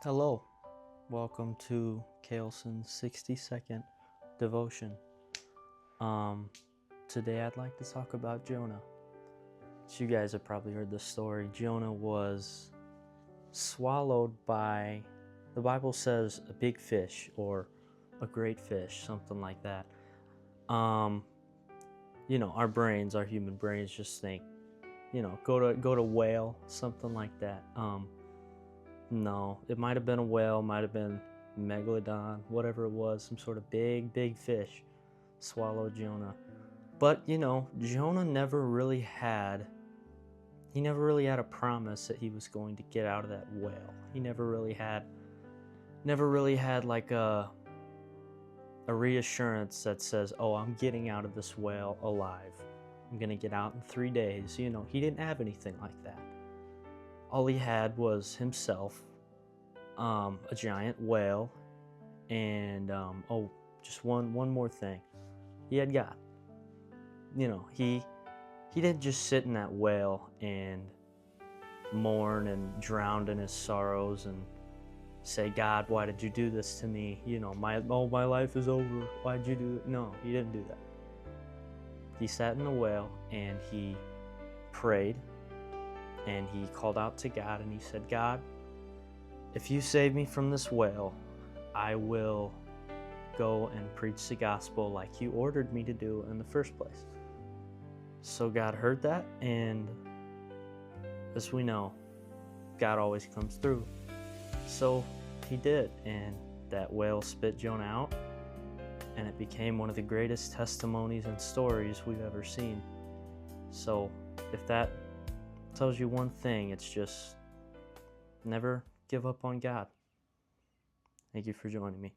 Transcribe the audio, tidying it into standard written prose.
Hello, welcome to Kaleson's 60-second devotion. Today I'd like to talk about Jonah. So you guys have probably heard this story. Jonah was swallowed by, the Bible says, a big fish or a great fish, something like that. Our human brains just think, go to whale, something like that. No, it might have been a whale, might have been megalodon, whatever it was, some sort of big fish swallowed Jonah. But Jonah never really had a promise that he was going to get out of that whale. He never really had like a reassurance that says, "Oh, I'm getting out of this whale alive. I'm gonna get out in 3 days." He didn't have anything like that. All he had was himself, a giant whale, and just one more thing. He had God. He didn't just sit in that whale and mourn and drown in his sorrows and say, "God, why did you do this to me? My life is over. Why'd you do it?" No, he didn't do that. He sat in the whale and he prayed. And he called out to God and he said, "God, if you save me from this whale, I will go and preach the gospel like you ordered me to do in the first place." So God heard that, and as we know, God always comes through. So he did, and that whale spit Jonah out, and it became one of the greatest testimonies and stories we've ever seen. So if that tells you one thing, it's just never give up on God. Thank you for joining me.